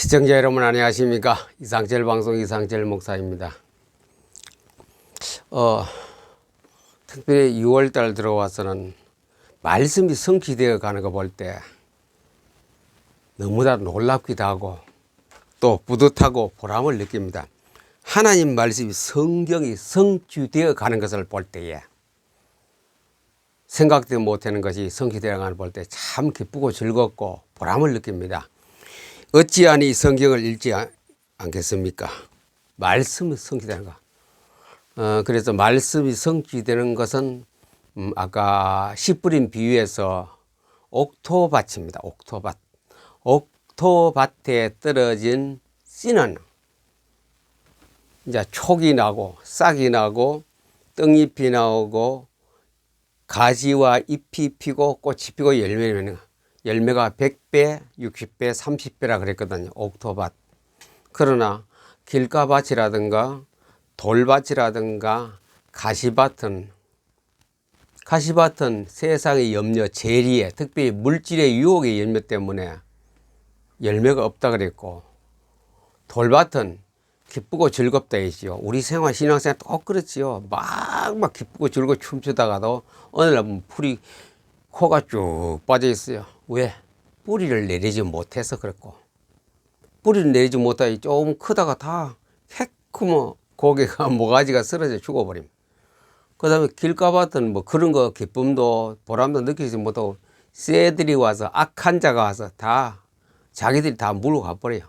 시청자 여러분 안녕하십니까? 이상철 방송 이상철 목사입니다. 특별히 6월달 들어와서는 말씀이 성취되어 가는 거 볼 때 너무나 놀랍기도 하고 또 뿌듯하고 보람을 느낍니다. 하나님 말씀이 성경이 성취되어 가는 것을 볼 때에 생각도 못하는 것이 성취되어 가는 걸 볼 때 참 기쁘고 즐겁고 보람을 느낍니다. 어찌하니 성경을 읽지 않겠습니까? 말씀이 성취되는 거. 그래서 말씀이 성취되는 것은 아까 씨 뿌린 비유에서 옥토밭입니다. 옥토밭. 옥토밭에 떨어진 씨는 이제 촉이 나고 싹이 나고 떡잎이 나오고 가지와 잎이 피고 꽃이 피고 열매가 100배, 60배, 30배라 그랬거든요. 옥토밭. 그러나 길가밭이라든가 돌밭이라든가 가시밭은 세상의 염려, 재리에 특별히 물질의 유혹의 염려 때문에 열매가 없다 그랬고, 돌밭은 기쁘고 즐겁다 했지요. 우리 생활 신앙생활 또 그렇지요. 막 기쁘고 즐겁고 춤추다가도 어느 날 풀이 코가 쭉 빠져 있어요. 왜? 뿌리를 내리지 못해서 그렇고, 뿌리를 내리지 못하니 조금 크다가 다 새콤 고개가 모가지가 쓰러져 죽어버립니다. 그 다음에 길가밭은 뭐 그런 거 기쁨도 보람도 느끼지 못하고 새들이 와서 악한 자가 와서 다 자기들이 다 물고 가버려요.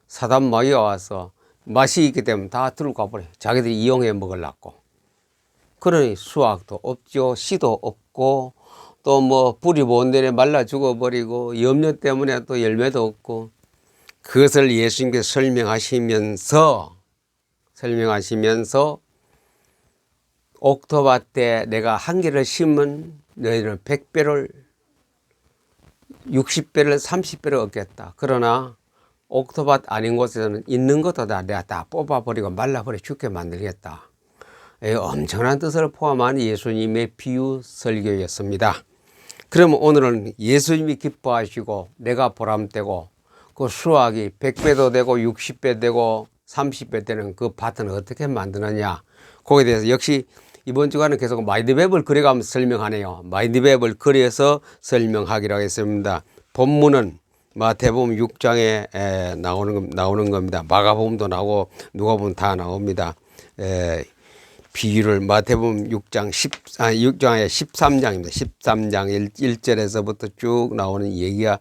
사단 마귀가 와서 맛이 있기 때문에 다 들고 가버려요. 자기들이 이용해 먹으려고. 그러니 수확도 없죠. 씨도 없고 또 뭐 뿌리 못 내려 말라 죽어버리고 염려 때문에 또 열매도 없고, 그것을 예수님께서 설명하시면서 옥토밭에 내가 한 개를 심은 너희는 100배를 60배를 30배를 얻겠다. 그러나 옥토밭 아닌 곳에서는 있는 것도 다 내가 다 뽑아버리고 말라버려 죽게 만들겠다. 엄청난 뜻을 포함한 예수님의 비유 설교였습니다. 그러면 오늘은 예수님이 기뻐하시고 내가 보람되고 그 수확이 100배도 되고 60배 되고 30배 되는 그 밭은 어떻게 만드느냐, 거기에 대해서 역시 이번 주간은 계속 마인드맵을 그려가면서 설명하네요. 마인드맵을 그려서 설명하기로 하겠습니다. 본문은 마태복음 6장에 나오는 겁니다. 마가복음도 나오고 누가복음 다 나옵니다. 비유를 마태복음 6장의 13장입니다. 13장 1절에서부터 쭉 나오는 얘기가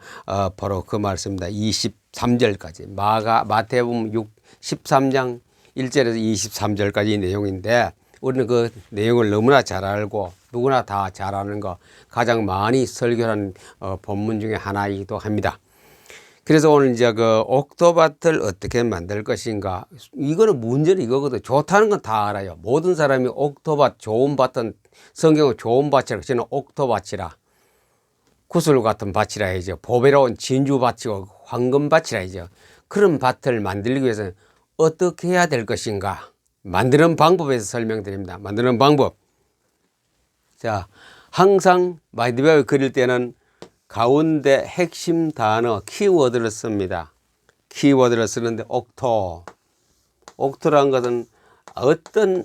바로 그 말씀입니다. 23절까지. 마태복음 13장 1절에서 23절까지 이 내용인데, 우리는 그 내용을 너무나 잘 알고 누구나 다 잘 아는 거, 가장 많이 설교한 본문 중에 하나이기도 합니다. 그래서 오늘 이제 그 옥토밭을 어떻게 만들 것인가, 이거는 문제는 이거거든. 좋다는 건 다 알아요. 모든 사람이 옥토밭, 좋은 밭은 성경은 좋은 밭이라, 저는 옥토밭이라, 구슬 같은 밭이라 해야죠. 보배로운 진주밭이고 황금밭이라 해야죠. 그런 밭을 만들기 위해서는 어떻게 해야 될 것인가, 만드는 방법에서 설명드립니다. 만드는 방법. 자, 항상 마인드맵을 그릴 때는 가운데 핵심 단어 키워드를 씁니다. 키워드를 쓰는데 옥토라는 것은 어떤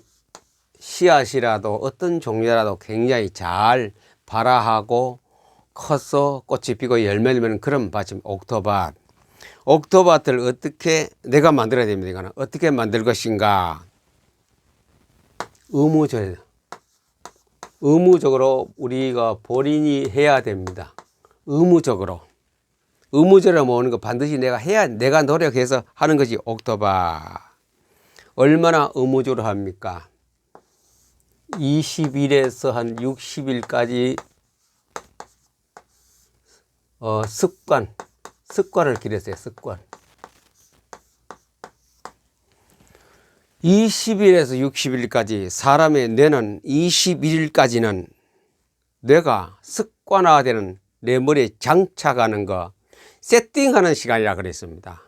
씨앗이라도 어떤 종류라도 굉장히 잘 발화하고 커서 꽃이 피고 열매를 맺는 그런 밭입니다. 옥토밭. 옥토밭을 어떻게 내가 만들어야 됩니다. 이거는 어떻게 만들 것인가. 의무적으로 우리가 본인이 해야 됩니다. 의무적으로 오는 거 반드시 내가 노력해서 하는 것이 옥토밭. 얼마나 의무적으로 합니까? 20일에서 한 60일까지 습관을 기르세요. 습관. 20일에서 60일까지 사람의 뇌는 21일까지는 뇌가 습관화되는, 내 머리에 장착하는 거, 세팅하는 시간이라 그랬습니다.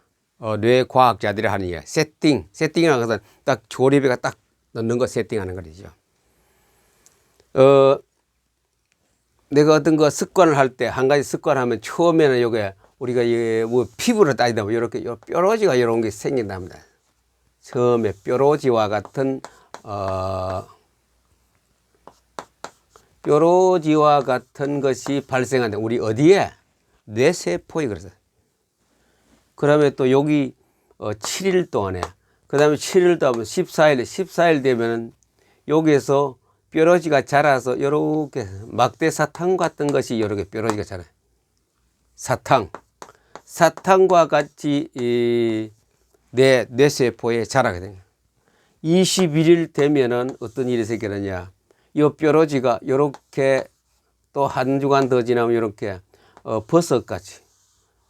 뇌 과학자들이 하는 얘기예요. 세팅이라는 것은 딱 조립에가 딱 넣는 거 세팅하는 거죠. 내가 어떤 거 습관을 할 때 한 가지 습관을 하면 처음에는 요게 우리가 뭐 피부를 따지다 보면 이렇게 뾰루지가 이런 게 생긴답니다. 처음에 뾰루지와 같은 뾰루지와 같은 것이 발생한다. 우리 어디에? 뇌세포에 그래서. 그러면 또 여기 7일 동안에, 그 다음에 7일 동안 14일 되면은 여기에서 뾰루지가 자라서 이렇게 막대 사탕 같은 것이 이렇게 뾰루지가 자라요. 사탕과 같이 뇌세포에 자라게 됩니다. 21일 되면은 어떤 일이 생기느냐. 이 뾰루지가 이렇게 또 한 주간 더 지나면 이렇게 버섯같이,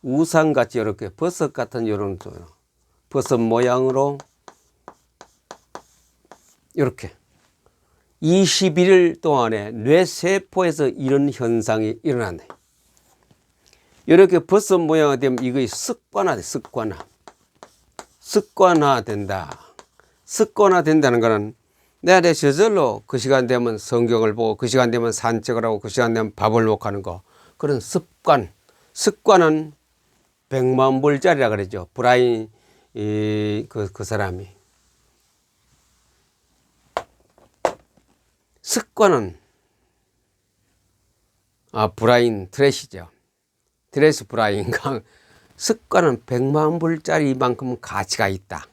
우산같이 이렇게 버섯 같은 이런 버섯 모양으로 이렇게 21일 동안에 뇌세포에서 이런 현상이 일어난다. 이렇게 버섯 모양이 되면 이것이 습관화된다. 습관화된다는 것은 내가 저절로 그 시간 되면 성경을 보고 그 시간 되면 산책을 하고 그 시간 되면 밥을 먹고 하는 거. 그런 습관은 100만 불짜리라 그러죠. 브라인 그 사람이. 습관은 브라인 트레시죠. 트레스 브라인과 습관은 100만 불짜리만큼 가치가 있다.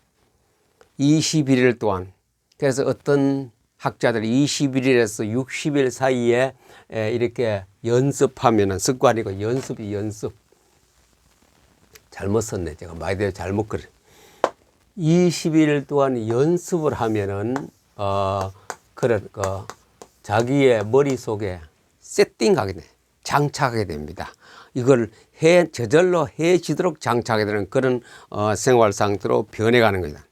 21일 동안. 그래서 어떤 학자들이 21일에서 60일 사이에 이렇게 연습하면은 습관이고 연습. 잘못 썼네. 제가 말대로 잘못 그래. 20일 동안 연습을 하면은 자기의 머릿속에 세팅하게 돼. 장착하게 됩니다. 이걸 저절로 해지도록 장착하게 되는 그런 생활 상태로 변해가는 겁니다.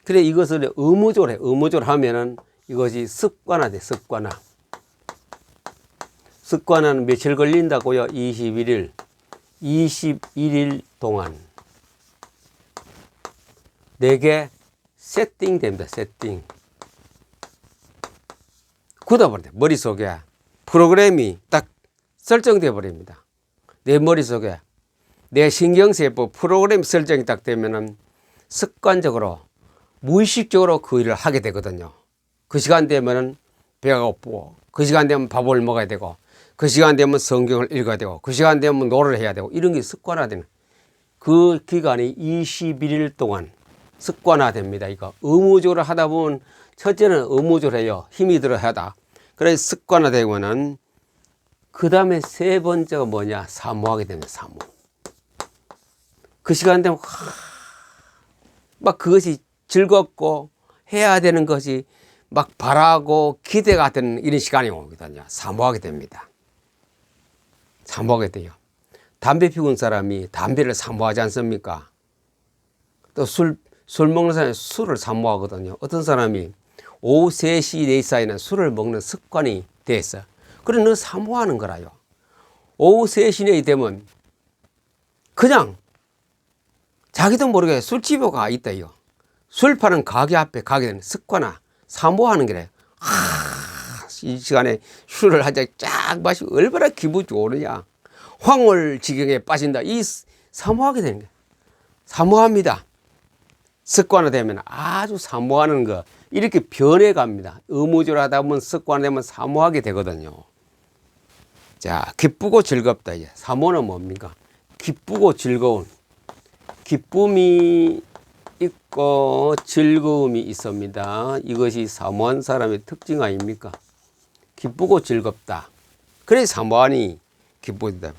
그래 이것을 의무적으로 하면은 이것이 습관화돼. 습관화는 며칠 걸린다고요? 21일 동안 내게 세팅됩니다. 굳어버린다. 머릿속에 프로그램이 딱 설정돼 버립니다. 내 머릿속에 내 신경세포 프로그램 설정이 딱 되면은 습관적으로 무의식적으로 그 일을 하게 되거든요. 그 시간 되면은 배가 고프고, 그 시간 되면 밥을 먹어야 되고, 그 시간 되면 성경을 읽어야 되고, 그 시간 되면 노래를 해야 되고, 이런 게 습관화되는 그 기간이 21일 동안 습관화됩니다. 이거 의무적으로 하다 보면 첫째는 의무적으로 해요. 힘이 들어 하다. 그래서 습관화되면은 그 다음에 세 번째가 뭐냐? 사모하게 됩니다. 그 시간 되면 막 그것이 즐겁고 해야 되는 것이 막 바라고 기대가 되는 이런 시간이 오거든요. 사모하게 됩니다. 사모하게 돼요. 담배 피운 사람이 담배를 사모하지 않습니까? 또 술 먹는 사람이 술을 사모하거든요. 어떤 사람이 오후 3시, 4시 사이에는 술을 먹는 습관이 됐어. 그래, 너 사모하는 거라요. 오후 3시, 4시 되면 그냥 자기도 모르게 술집에 가 있다요. 술 파는 가게 앞에 가게 되는 습관화, 사모하는 거래. 이 시간에 술을 한 잔 쫙 마시고 얼마나 기분 좋으냐. 황홀지경에 빠진다. 이 사모하게 되는 거예요. 사모합니다. 습관화되면 아주 사모하는 거 이렇게 변해갑니다. 의무적으로 하다 보면 습관화되면 사모하게 되거든요. 자, 기쁘고 즐겁다. 이제 사모는 뭡니까? 기쁘고 즐거운, 기쁨이 있고 즐거움이 있습니다. 이것이 사모한 사람의 특징 아닙니까? 기쁘고 즐겁다. 그래서 사모하니 기쁘다.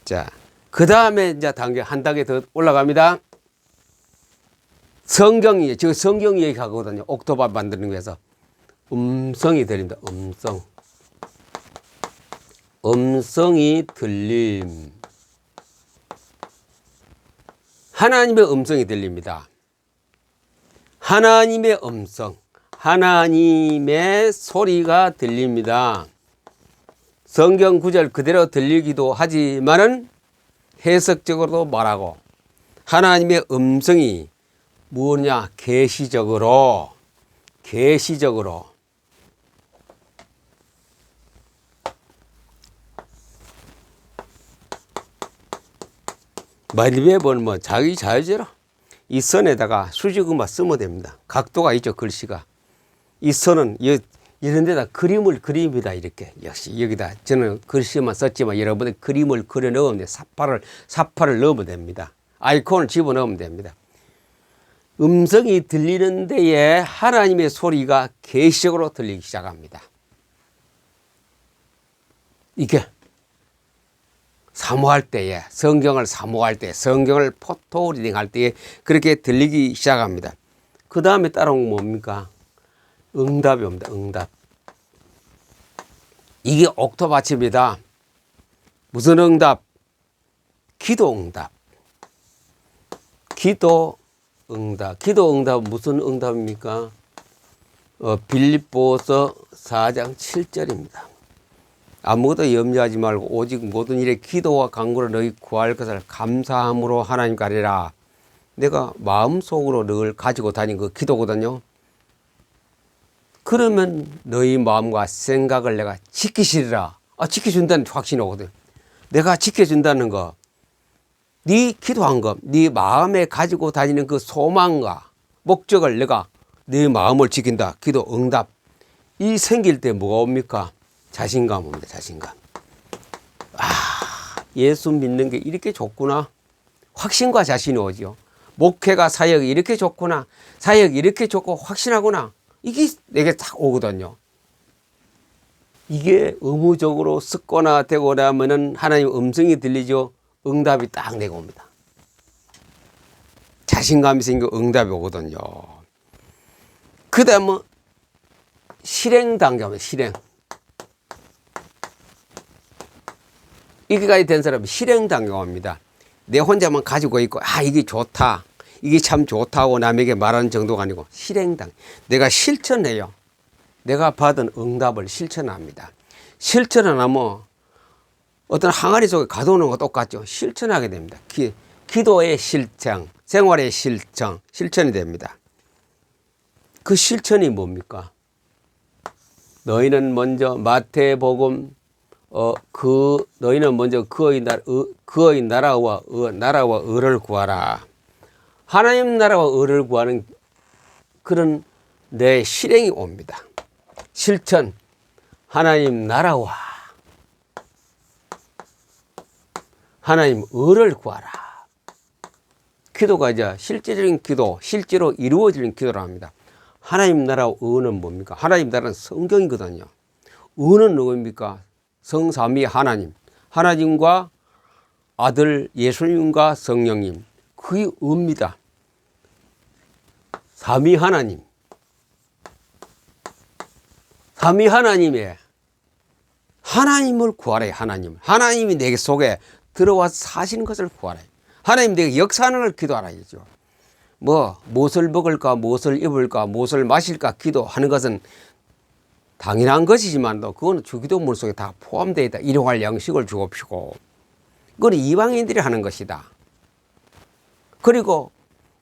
자, 그 다음에 이제 한 단계 더 올라갑니다. 성경 얘기하거든요. 옥토밥 만드는 거에서 음성이 들립니다. 음성이 들림. 하나님의 음성이 들립니다. 하나님의 음성, 하나님의 소리가 들립니다. 성경 구절 그대로 들리기도 하지만은 해석적으로도 말하고, 하나님의 음성이 뭐냐? 계시적으로 매번 뭐 자기 자유제로 이 선에다가 수직음만 쓰면 됩니다. 각도가 있죠, 글씨가. 이 선은 이런 데다 그림을 그립니다. 이렇게. 역시 여기다 저는 글씨만 썼지만 여러분들 그림을 그려 넣으면 돼요. 사파를 넣으면 됩니다. 아이콘을 집어넣으면 됩니다. 음성이 들리는 데에 하나님의 소리가 계시적으로 들리기 시작합니다. 이게 사모할 때에, 성경을 사모할 때, 성경을 포토 리딩할 때에 그렇게 들리기 시작합니다. 그 다음에 따라온 건 뭡니까? 응답이 옵니다. 응답. 이게 옥토 받침이다. 무슨 응답? 기도 응답. 기도 응답. 기도 응답은 무슨 응답입니까? 빌립보서 4장 7절입니다. 아무것도 염려하지 말고 오직 모든 일에 기도와 간구로 너희 구할 것을 감사함으로 하나님 가리라. 내가 마음속으로 늘 가지고 다닌 그 기도거든요. 그러면 너희 마음과 생각을 내가 지키시리라. 지켜준다는 확신이 오거든. 내가 지켜준다는 거, 네 기도한 거, 네 마음에 가지고 다니는 그 소망과 목적을 내가 네 마음을 지킨다. 기도 응답. 이 생길 때 뭐가 옵니까? 자신감 옵니다. 자신감. 예수 믿는 게 이렇게 좋구나. 확신과 자신이 오죠. 목회가 사역이 이렇게 좋구나. 사역이 이렇게 좋고 확신하구나. 이게 내게 딱 오거든요. 이게 의무적으로 습관화되고 나면은 하나님 음성이 들리죠. 응답이 딱 내게 옵니다. 자신감이 생기고 응답이 오거든요. 그 다음은 실행 단계입니다. 실행. 이게까지 된 사람은 실행 단계입니다. 내 혼자만 가지고 있고 이게 좋다. 이게 참 좋다고 남에게 말하는 정도가 아니고 실행 단계. 내가 실천해요. 내가 받은 응답을 실천합니다. 실천을 하면 어떤 항아리 속에 가둬놓은 거 똑같죠. 실천하게 됩니다. 기도의 실천, 생활의 실천이 됩니다. 그 실천이 뭡니까? 너희는 먼저 마태복음 너희는 먼저 그의 나라와 의를 구하라. 하나님 나라와 의를 구하는 그런 내 실행이 옵니다. 실천, 하나님 나라와 하나님 의를 구하라. 기도가 이제 실제적인 기도, 실제로 이루어지는 기도를 합니다. 하나님 나라와 의는 뭡니까? 하나님 나라는 성경이거든요. 의는 누구입니까? 성삼위 하나님, 하나님과 아들 예수님과 성령님, 그게 의입니다. 삼위 하나님, 삼위 하나님의 하나님을 구하래. 하나님이 내 속에 들어와서 사시는 것을 구하래. 하나님 내게 역사하는 걸 기도하라죠. 무엇을 먹을까, 무엇을 입을까, 무엇을 마실까 기도하는 것은 당연한 것이지만도 그거는 주기도문 속에 다 포함되어 있다. 일용할 양식을 주옵시고. 그건 이방인들이 하는 것이다. 그리고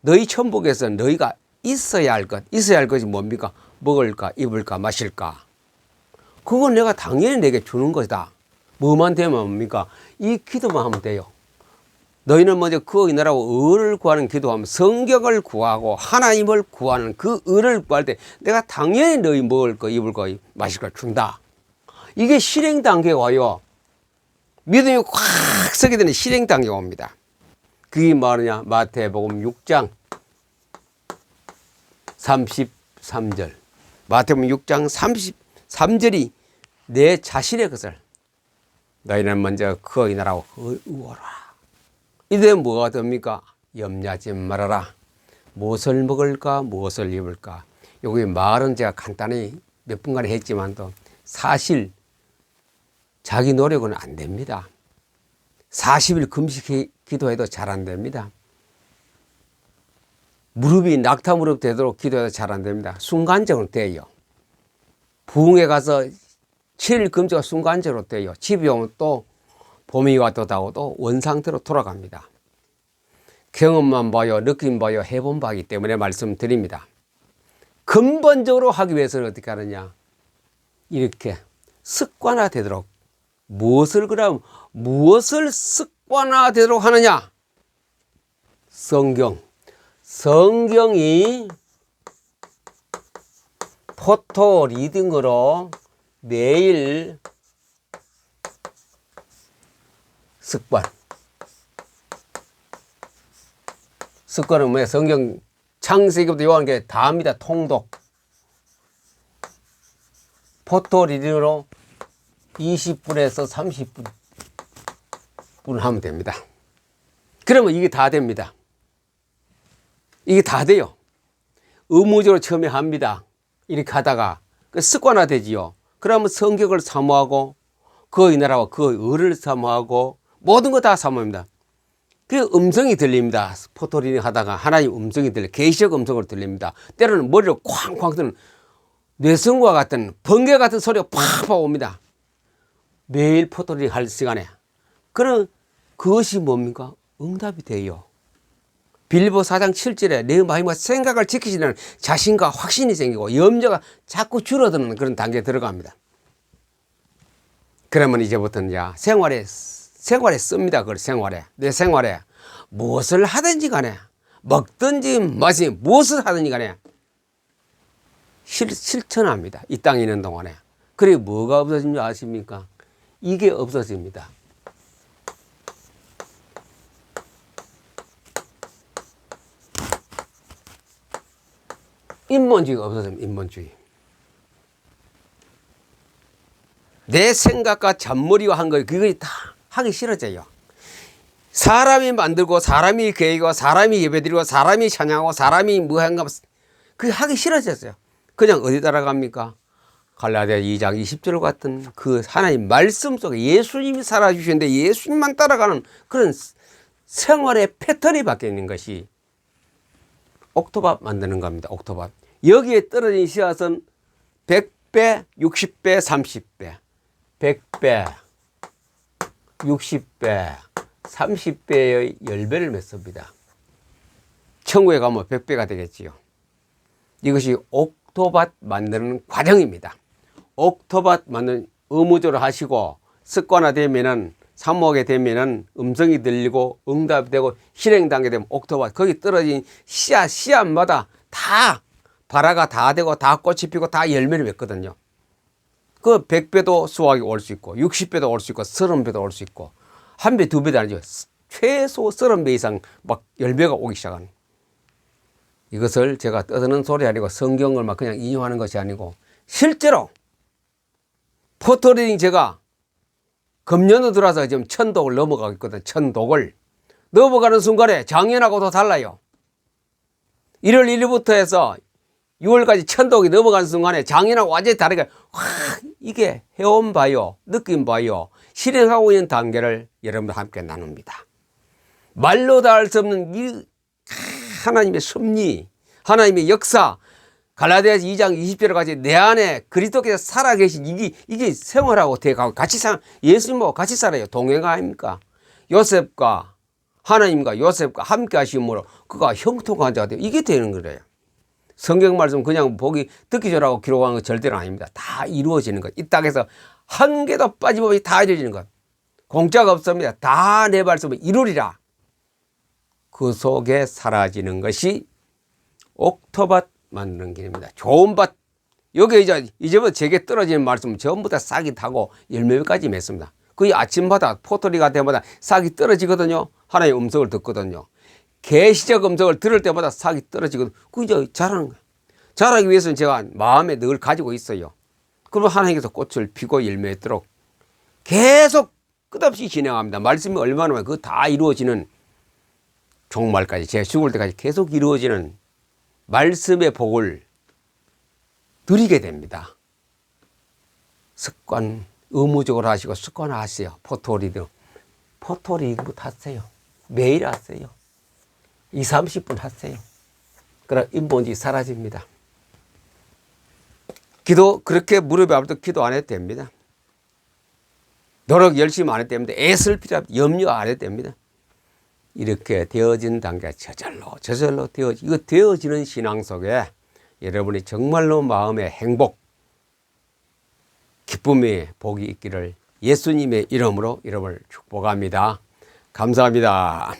너희 천국에서 너희가 있어야 할 것이 뭡니까? 먹을까, 입을까, 마실까. 그건 내가 당연히 내게 주는 것이다. 뭐만 되면 뭡니까? 이 기도만 하면 돼요. 너희는 먼저 그의 나라와 의를 구하는 기도하면 성경을 구하고 하나님을 구하는 그 의를 구할 때 내가 당연히 너희 먹을 거, 입을 거, 마실 걸 준다. 이게 실행 단계가 와요. 믿음이 꽉 서게 되는 실행 단계가 옵니다. 그게 뭐냐? 마태복음 6장 33절. 마태복음 6장 33절이 내 자신의 것을 너희는 먼저 그의 나라와 의하라. 이때 뭐가 됩니까? 염려하지 말아라. 무엇을 먹을까, 무엇을 입을까. 여기 말은 제가 간단히 몇 분간 했지만도 사실 자기 노력은 안 됩니다. 40일 금식 기도해도 잘 안 됩니다. 무릎이 낙타 무릎 되도록 기도해도 잘 안 됩니다. 순간적으로 돼요. 부흥회 가서 7일 금식가 순간적으로 돼요. 집에 오면 또 봄이 왔다고 또 원상태로 돌아갑니다. 경험만 봐요, 느낌 봐요, 해본 바이기 때문에 말씀드립니다. 근본적으로 하기 위해서는 어떻게 하느냐? 이렇게 습관화되도록 무엇을 습관화되도록 하느냐? 성경이 포토 리딩으로 매일 습관은 뭐야? 성경 창세기부터 요한계시록 다 합니다. 통독. 포토 리딩으로 20분에서 30분 하면 됩니다. 그러면 이게 다 됩니다. 이게 다 돼요. 의무적으로 처음에 합니다. 이렇게 하다가 습관화 되지요. 그러면 성경을 사모하고 그의 나라와 그의 의를 사모하고 모든 거 다 사모합니다. 그 음성이 들립니다. 포토리딩 하다가 하나님 음성이 들려, 계시적 음성으로 들립니다. 때로는 머리를 쾅쾅 뜨는 뇌성과 같은 번개 같은 소리가 팍팍 옵니다. 매일 포토리딩 할 시간에. 그럼 그것이 뭡니까? 응답이 돼요. 빌보 4장 7절에 내 마음과 생각을 지키시는 자신과 확신이 생기고 염려가 자꾸 줄어드는 그런 단계에 들어갑니다. 그러면 이제부터는 생활에 씁니다. 그걸 내 생활에 무엇을 하든지 간에 먹든지 마시든지 무엇을 하든지 간에 실천합니다. 이 땅에 있는 동안에. 그래 뭐가 없어진 줄 아십니까? 이게 없어집니다. 인본주의가 없어집니다. 인본주의. 내 생각과 잔머리와 한 거 그거 다 하기 싫어져요. 사람이 만들고 사람이 계획하고 사람이 예배드리고 사람이 찬양하고 사람이 뭐 한가 그게 하기 싫어졌어요. 그냥 어디 따라갑니까? 갈라디아 2장 20절 같은 그 하나님 말씀 속에 예수님이 살아주셨는데 예수님만 따라가는 그런 생활의 패턴이 바뀌어 있는 것이 옥토밥 만드는 겁니다. 옥토밥. 여기에 떨어진 씨앗은 100배, 60배, 30배. 100배, 60배, 30배의 10배를 맺습니다. 천국에 가면 100배가 되겠지요. 이것이 옥토밭 만드는 과정입니다. 옥토밭 만드는 의무적으로 하시고 습관화되면은 사모하게 되면은 음성이 들리고 응답이 되고 실행 단계 되면 옥토밭 거기 떨어진 씨앗마다 다 발화가 다 되고 다 꽃이 피고 다 열매를 맺거든요. 그 100배도 수확이 올 수 있고 60배도 올 수 있고 30배도 올 수 있고 1배, 2배도 아니죠. 최소 30배 이상 막 열매가 오기 시작하는. 이것을 제가 떠드는 소리 아니고 성경을 막 그냥 인용하는 것이 아니고 실제로 포토리딩 제가 금년도 들어와서 지금 1000독을 넘어가고 있거든. 1000독을 넘어가는 순간에 작년하고도 달라요. 1월 1일부터 해서 6월까지 1000독이 넘어가는 순간에 작년하고 완전히 다르게 이게 해온 바요, 느낀 바요, 실행하고 있는 단계를 여러분들 함께 나눕니다. 말로 다 할 수 없는 이 하나님의 섭리, 하나님의 역사, 갈라디아서 2장 20절에 같이 내 안에 그리스도께서 살아계신 이게 생활하고 대가고 같이 예수님하고 같이 살아요. 동행 아닙니까? 요셉과 하나님과 요셉과 함께 하심으로 그가 형통한 자가 돼요. 이게 되는 거래요. 성경 말씀 그냥 보기 듣기 좋으라고 기록한 거 절대로 아닙니다. 다 이루어지는 것. 이 땅에서 한 개도 빠짐없이 다 이루어지는 것. 공짜가 없습니다. 다 내 말씀을 이루리라. 그 속에 사라지는 것이 옥토밭 만드는 길입니다. 좋은 밭. 여기 이제부터 제게 떨어지는 말씀은 전부 다 싹이 타고 열매까지 맺습니다. 거의 아침마다 포토리가 때마다 싹이 떨어지거든요. 하나님의 음성을 듣거든요. 계시적 음성을 들을 때마다 싹이 떨어지거든요. 그게 자라는 거예요. 자라기 위해서는 제가 마음에 늘 가지고 있어요. 그러면 하나님께서 꽃을 피고 열매했도록 계속 끝없이 진행합니다. 말씀이 얼마나 많아요. 그거 다 이루어지는 종말까지 제 죽을 때까지 계속 이루어지는 말씀의 복을 누리게 됩니다. 습관 의무적으로 하시고 습관화하세요. 포토리딩부터 하세요. 매일 하세요. 20-30분 하세요. 그럼 인본주의 사라집니다. 기도 그렇게 무릎에 아플 때 기도 안 해도 됩니다. 노력 열심히 안 해도 됩니다. 애쓸 필요 없습니다. 염려 안 해도 됩니다. 이렇게 되어진 단계 저절로 이거 되어지는 신앙 속에 여러분이 정말로 마음의 행복, 기쁨의 복이 있기를 예수님의 이름으로 여러분을 축복합니다. 감사합니다.